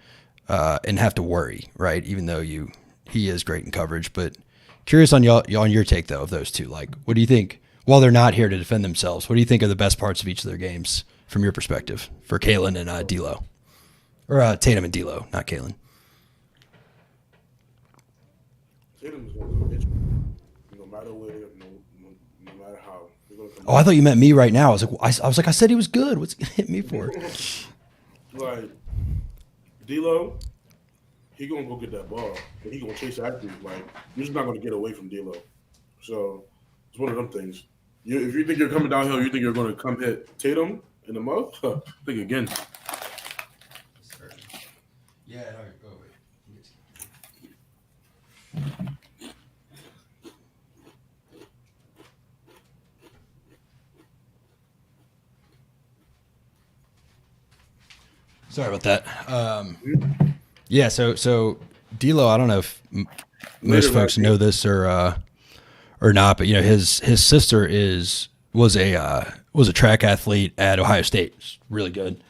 and have to worry, right? Even though he is great in coverage. But curious on your take though of those two. Like, what do you think? While they're not here to defend themselves, what do you think are the best parts of each of their games from your perspective for Kalen and D'Lo, or Tatum and D'Lo, not Kalen? Tatum's going to hit you, no matter where, no matter how. Oh, I thought you meant me right now. I was like, I said he was good. What's he gonna hit me for? Like D'Lo, he gonna go get that ball, and he gonna chase after you. Like you're just not gonna get away from D'Lo. So it's one of them things. If you think you're coming downhill, you think you're gonna come hit Tatum in the mouth. Think again. Yeah. Sorry about that. Yeah, so D'Lo, I don't know if most folks know this or not, but his sister was a track athlete at Ohio State, really good,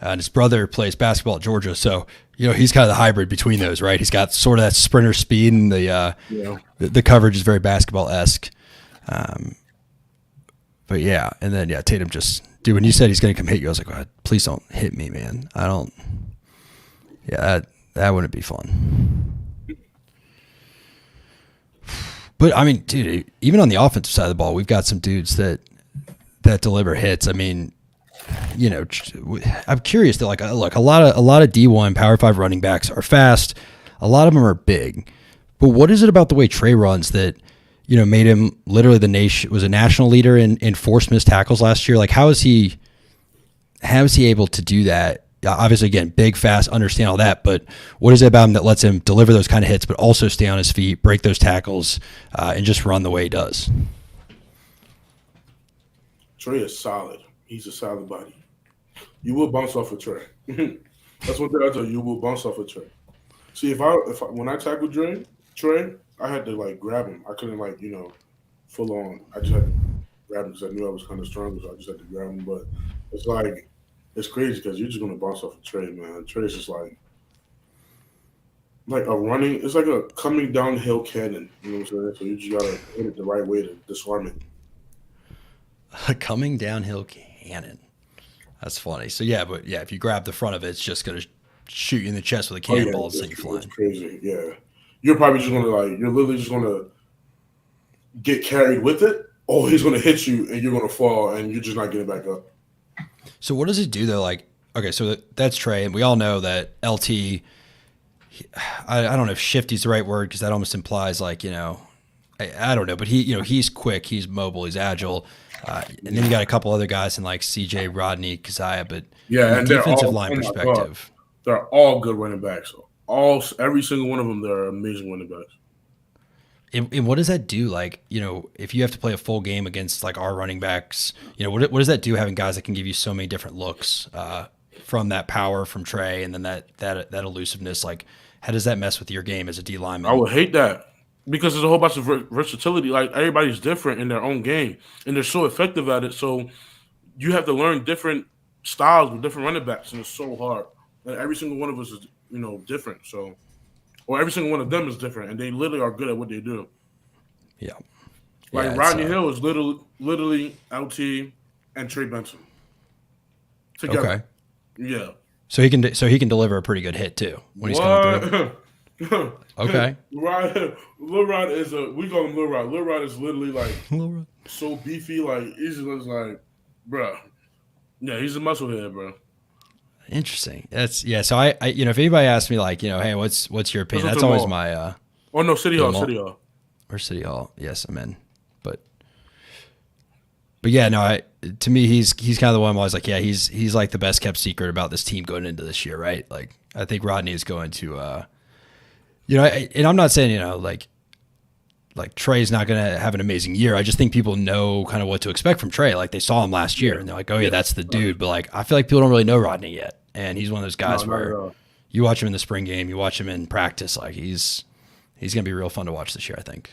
and his brother plays basketball at Georgia. So he's kind of the hybrid between those, right? He's got sort of that sprinter speed, and the coverage is very basketball-esque. But yeah, and then Tatum just. Dude, when you said he's going to come hit you, I was like, oh, please don't hit me, man. I don't. Yeah, that wouldn't be fun. But, I mean, dude, even on the offensive side of the ball, we've got some dudes that deliver hits. I mean, I'm curious that, like, look, a lot of D1 Power 5 running backs are fast. A lot of them are big. But what is it about the way Trey runs that – made him literally was a national leader in forced missed tackles last year. Like, how is he able to do that? Obviously, again, big, fast, understand all that, but what is it about him that lets him deliver those kind of hits, but also stay on his feet, break those tackles, and just run the way he does? Trey is solid. He's a solid body. You will bounce off a Trey. That's one thing I tell you. You will bounce off a Trey. See, when I tackled Trey, I had to like grab him. I couldn't full on. I just had to grab him because I knew I was kind of strong, so I just had to grab him. But it's crazy because you're just gonna bounce off a Trey, man. Trey's just like a running. It's like a coming downhill cannon. You know what I'm saying? So you just gotta hit it the right way to disarm it. A coming downhill cannon. That's funny. So if you grab the front of it, it's just gonna shoot you in the chest with a cannonball and send you flying. It's crazy. Yeah. You're probably just you're literally just gonna get carried with it, or he's gonna hit you and you're gonna fall and you're just not getting back up. So what does it do though? Like, okay, so that's Trey, and we all know that LT. I don't know if shifty is the right word because that almost implies I don't know, but he's quick, he's mobile, he's agile, and then you got a couple other guys in like CJ, Rodney, Keziah, but and defensive line perspective, they're all good running backs. Every single one of them, they're amazing running backs. And what does that do? Like, if you have to play a full game against like our running backs, what does that do having guys that can give you so many different looks from that power from Trey and then that elusiveness? Like, how does that mess with your game as a D lineman? I would hate that because there's a whole bunch of versatility. Like, everybody's different in their own game, and they're so effective at it. So you have to learn different styles with different running backs, and it's so hard. And every single one of us is different. So or every single one of them is different, and they literally are good at what they do. Yeah. Like Rodney Hill is literally LT and Trey Benson together. Okay. Yeah. So he can deliver a pretty good hit too when he's coming through. Okay. Lil Rod is we call him Lil Rod. Lil Rod is literally like so beefy, like he's just like, bro. Yeah, he's a muscle head, bro. Interesting. That's So I if anybody asks me like, hey, what's your opinion? That's always my. Oh no, City Hall. Or City Hall. Yes, I'm in. But yeah, no. To me, he's kind of the one. I'm always like, yeah, he's like the best kept secret about this team going into this year, right? Like, I think Rodney is going to, and I'm not saying like Trey's not going to have an amazing year. I just think people know kind of what to expect from Trey. Like they saw him last year, and they're like, oh yeah, that's the dude. But like, I feel like people don't really know Rodney yet, and he's one of those guys where you watch him in the spring game, you watch him in practice, like he's going to be real fun to watch this year, I think.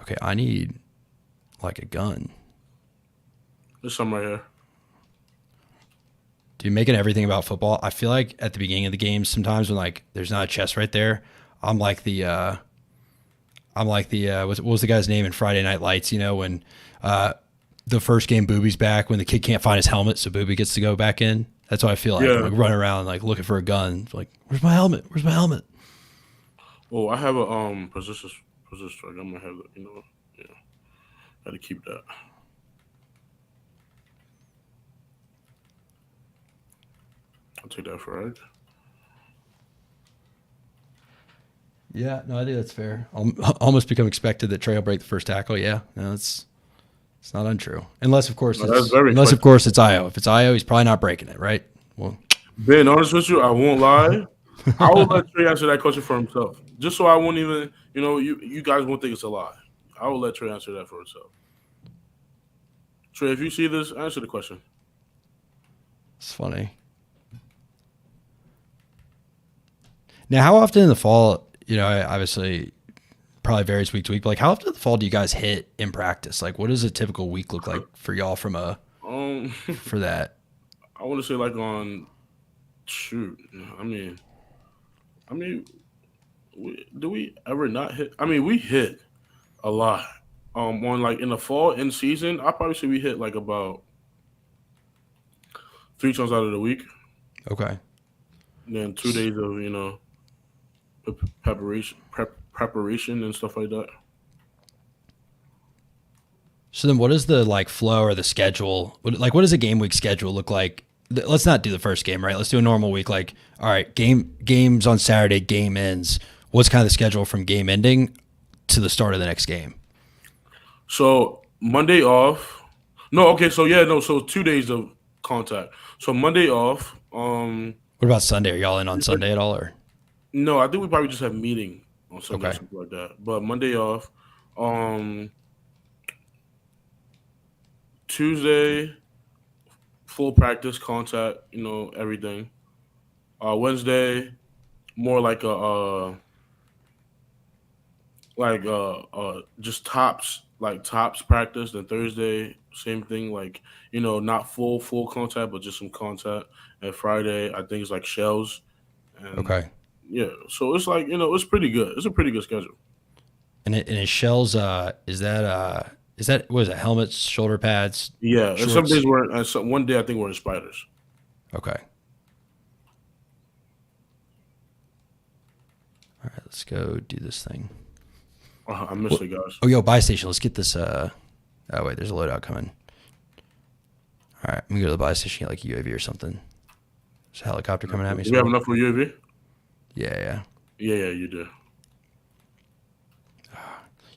Okay, I need like a gun. There's some right here. Dude, making everything about football. I feel like at the beginning of the game, sometimes when like there's not a chest right there, I'm like the what was the guy's name in Friday Night Lights? When the first game Booby's back, when the kid can't find his helmet, so Booby gets to go back in. That's what I feel like. Like running around like looking for a gun. Like, where's my helmet? Where's my helmet? Oh, I have a position strike. I'm gonna have gotta keep that. I'll take that for right. Yeah, no, I think that's fair. Almost become expected that Trey will break the first tackle. Yeah, no, it's not untrue. Unless of course it's Io. If it's Io, he's probably not breaking it, right? Well, being honest with you, I won't lie. I will let Trey answer that question for himself, just so I won't even. You guys won't think it's a lie. I will let Trey answer that for himself. Trey, if you see this, answer the question. It's funny. Now, how often in the fall, obviously probably varies week to week, but like how often in the fall do you guys hit in practice? Like what does a typical week look like for y'all for that? I want to say like on do we ever not hit? I mean, we hit a lot. On like in the fall in season, I probably say we hit like about 3 times out of the week. Okay. And then 2 days of preparation and stuff like that. So then, what is the like flow or the schedule? What does a game week schedule look like? Let's not do the first game, right? Let's do a normal week. Like, all right, games on Saturday, game ends. What's kind of the schedule from game ending to the start of the next game? So Monday off. No, okay. So So 2 days of contact. So Monday off. What about Sunday? Are y'all in on Sunday at all, or? No, I think we probably just have meeting on Sunday, something like that. But Monday off. Tuesday, full practice, contact. Everything. Wednesday, more like just tops practice. Then Thursday, same thing, like not full contact, but just some contact. And Friday, I think it's like shells. And yeah, so it's like it's pretty good. It's a pretty good schedule. And it shells. Is that what is it? Helmets, shoulder pads. Yeah, and some days one day I think we're in spiders. Okay. All right, let's go do this thing. I missed it, guys. Oh, yo, buy station. Let's get this. Oh, wait, there's a loadout coming. All right, I'm going to go to the buy station, get like a UAV or something. There's a helicopter coming at me. Do we have enough for UAV? Yeah. Yeah, you do.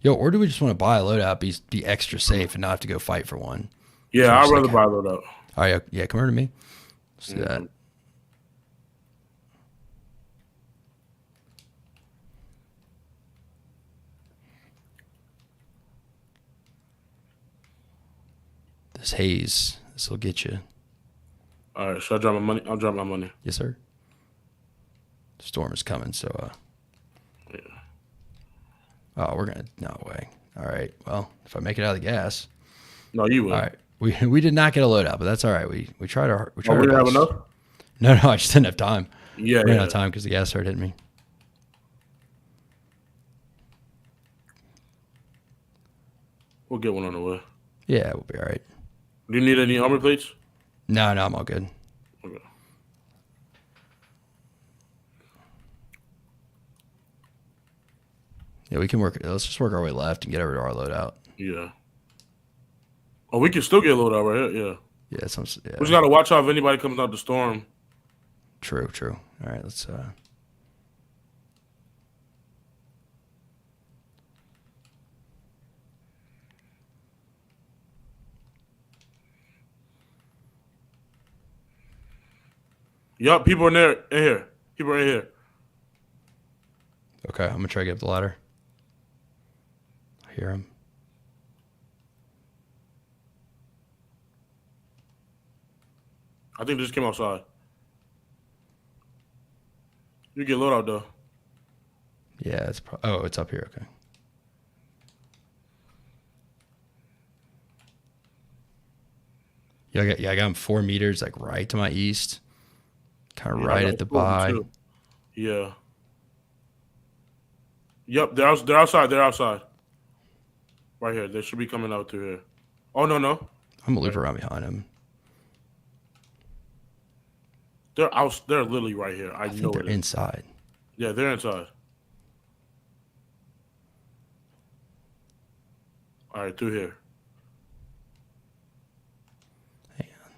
Yo, or do we just want to buy a loadout, be extra safe, and not have to go fight for one? Yeah, I'd rather buy a loadout. All right, yeah, come over to me. Let's do that. This haze, this will get you. All right, should I drop my money? I'll drop my money. Yes, sir. The storm is coming, so yeah. Oh, no way. All right, well, if I make it out of the gas. No, you will. All right. We did not get a loadout, but that's all right. We tried our We didn't have enough. No, I just didn't have time. Yeah, ran out of time because the gas started hitting me. We'll get one on the way. Yeah, we'll be all right. Do you need any armor plates? No, I'm all good. Okay. Yeah, we can work. Let's just work our way left and get over to our loadout. Yeah. Oh, we can still get a loadout right here. Yeah. Yeah, yeah. We just gotta watch out if anybody comes out the storm. True. All right, let's. Yup, people in there, in here. People are in here. Okay, I'm gonna try to get up the ladder. I hear him. I think they just came outside. You get loadout though. Yeah, it's up here. Okay. Yeah, I got him 4 meters, like right to my east, kind of right at the buy. Yeah. Yep, they're outside. They're outside. Right here. They should be coming out through here. Oh no. I'm gonna loop around behind him. They're out. They're literally right here. I know they're inside. Yeah, they're inside. All right, through here. Hang on.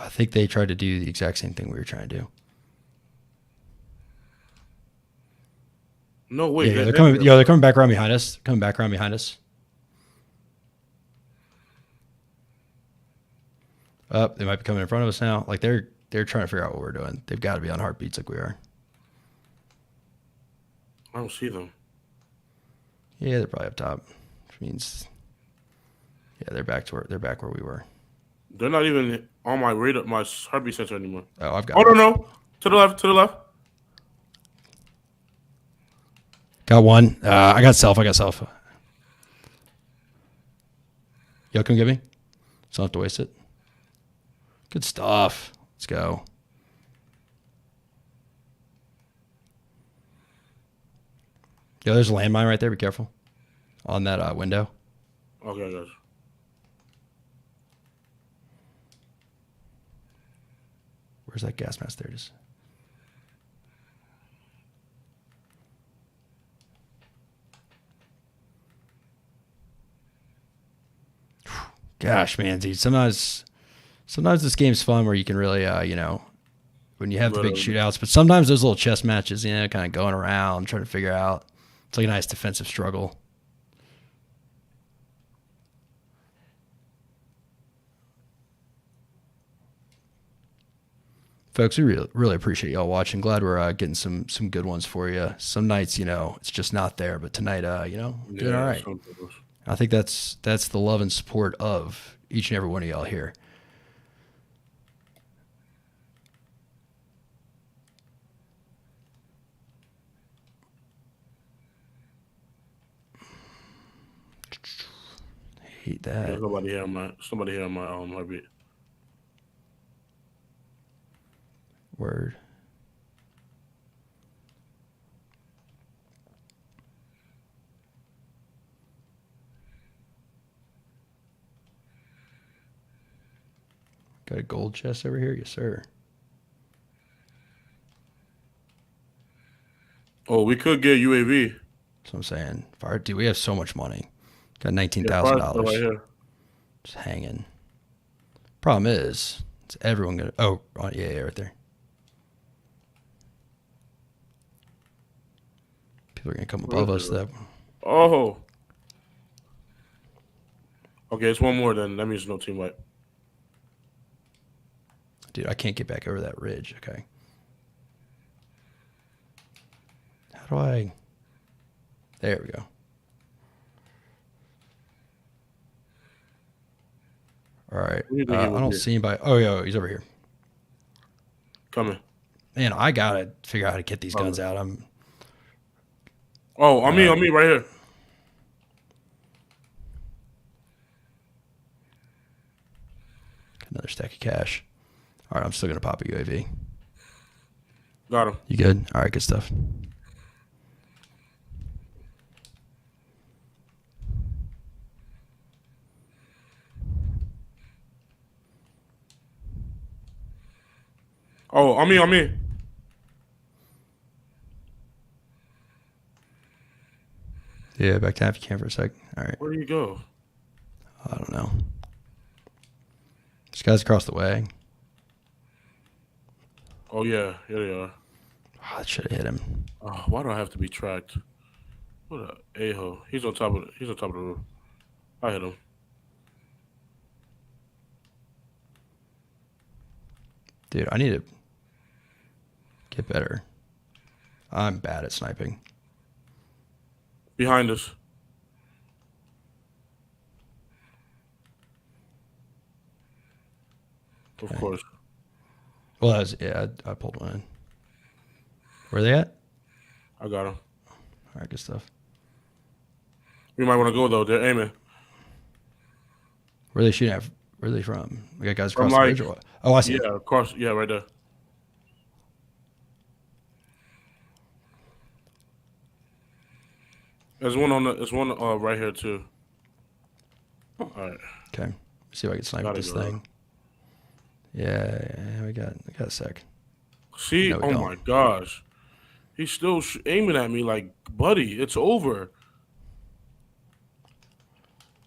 I think they tried to do the exact same thing we were trying to do. No, wait. Yeah, they're coming. They're coming back around behind us. They might be coming in front of us now. Like they're trying to figure out what we're doing. They've got to be on heartbeats like we are. I don't see them. Yeah, they're probably up top, which means, yeah, they're back where we were. They're not even on my radar, my heartbeat sensor anymore. Oh, I've got. Oh no! To the left. Got one. I got self. Y'all come get me. So I don't have to waste it. Good stuff. Let's go. Yeah, there's a landmine right there. Be careful. On that window. Okay, guys. Where's that gas mask? There it is. Gosh, man, dude. Sometimes this game's fun where you can really, when you have the big shootouts. But sometimes those little chess matches, kind of going around, trying to figure out. It's like a nice defensive struggle. Folks, we really appreciate y'all watching. Glad we're getting some good ones for you. Some nights, it's just not there. But tonight, doing all right. I think that's the love and support of each and every one of y'all here. I hate that. There's somebody here on my heartbeat. Word. Got a gold chest over here? Yes, sir. Oh, we could get UAV. That's what I'm saying. Dude, we have so much money. Got $19,000. Right just hanging. Problem is everyone gonna. Oh, yeah, right there. People are gonna come above us. Oh. Okay, it's one more. Then that means no team wipe. Dude, I can't get back over that ridge. Okay. How do I? There we go. All right. I don't see anybody. Oh, yeah, he's over here. Coming. Man, I gotta figure out how to get these guns out. On me, right here. Another stack of cash. All right, I'm still going to pop a UAV. Got him. You good? All right, good stuff. Oh, I'm in. Yeah, back down if you can for a sec. All right. Where do you go? I don't know. This guy's across the way. Oh, yeah. Here they are. Oh, that should have hit him. Oh, why do I have to be tracked? What a a-hole. He's on top of the roof. I hit him. Dude, I need to get better. I'm bad at sniping. Behind us. Of course. Well, that was, yeah, I pulled one in. Where are they at? I got him. All right, good stuff. We might want to go, though. They're aiming. Where are they shooting at? Where are they from? We got guys From, across the ridge or what? Oh, I see. Yeah, of course. Yeah, right there. There's one right here, too. All right. Okay. See if I can snipe Gotta this go. thing. Yeah, we got a sec. See? No, we Oh, don't. my gosh. He's still aiming at me like, buddy, it's over.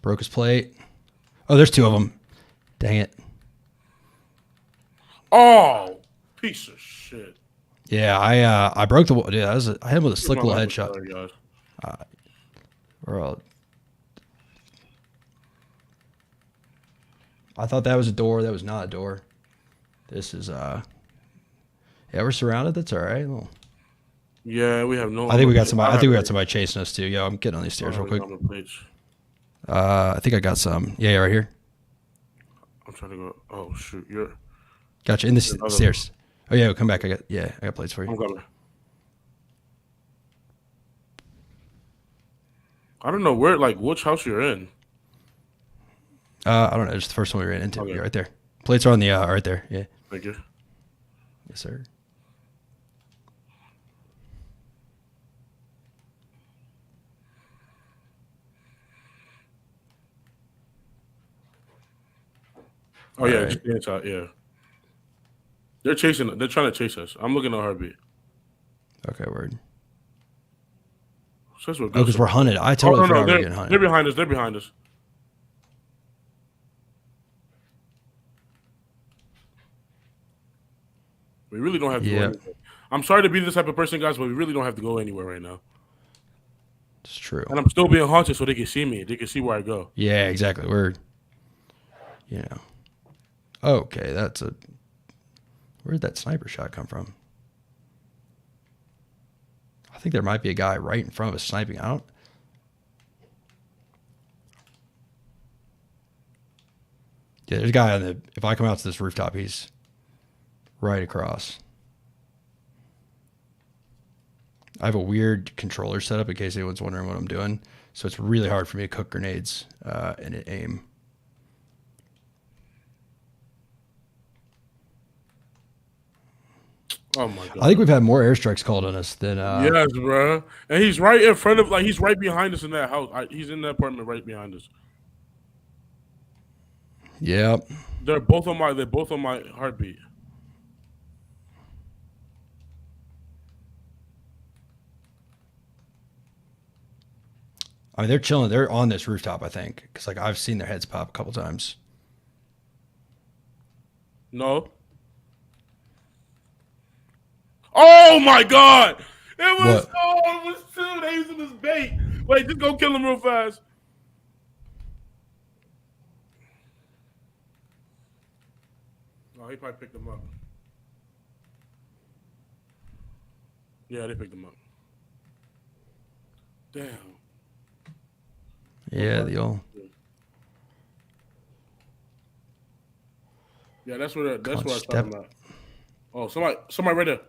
Broke his plate. Oh, there's two of them. Dang it. Oh, piece of shit. Yeah, I broke the wall. Yeah, I hit him with a slick little headshot. Sorry, guys. We're all. I thought that was a door. That was not a door. This is Yeah, we're surrounded. That's all right. Well, Yeah, we have no. I think we got somebody. I think we got somebody chasing us too. Yo, I'm getting on these stairs real quick. Plates. I think I got some. Yeah, right here. I'm trying to go. Oh shoot, you're. Gotcha. In the stairs. Oh yeah, come back. I got plates for you. I'm coming. I don't know where, like, which house you're in. I don't know. It's the first one we ran into. Okay. Yeah, right there. Plates are on the right there. Yeah. Thank you. Yes, sir. Oh yeah, Alright. just the inside. Yeah. They're chasing. They're trying to chase us. I'm looking at heartbeat. Okay, word. Says we're Oh, good. because we're hunted. I totally forgot we were getting hunted. They're behind us. They're behind us. We really don't have to go anywhere. I'm sorry to be this type of person, guys, but we really don't have to go anywhere right now. It's true. And I'm still being haunted so they can see me. They can see where I go. Yeah, exactly. We're, you know. Okay, where'd that sniper shot come from? I think there might be a guy right in front of us sniping. Yeah, there's a guy if I come out to this rooftop, he's right across. I have a weird controller setup in case anyone's wondering what I'm doing. So it's really hard for me to cook grenades and aim. Oh my god! I think we've had more airstrikes called on us than. Yes, bro. And he's right in front of, he's right behind us in that house. He's in that apartment right behind us. Yep. They're both on my heartbeat. I mean, they're chilling. They're on this rooftop, I think, because like I've seen their heads pop a couple times. No. Oh my god! It was What? it was two. They using this bait. Wait, just go kill him real fast. Oh, he probably picked him up. Yeah, they picked him up. Damn. Yeah, the old. Yeah, that's what I was Step. talking about. Oh, somebody right there.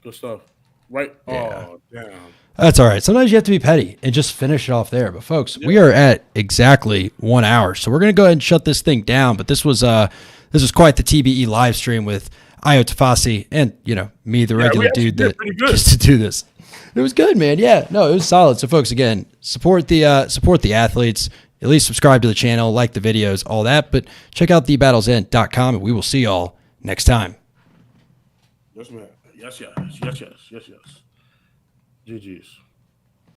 Good stuff. Right? Yeah. Oh, damn. That's all right. Sometimes you have to be petty and just finish it off there. But folks, we are at exactly 1 hour, so we're gonna go ahead and shut this thing down. But this was quite the TBE live stream with Tifase and me, the regular dude that just to do this. It was good, man. Yeah, no, it was solid. So folks, again, support the athletes. At least subscribe to the channel, like the videos, all that. But check out thebattlesend.com, and we will see y'all next time. Yes, man. Yes. GG's.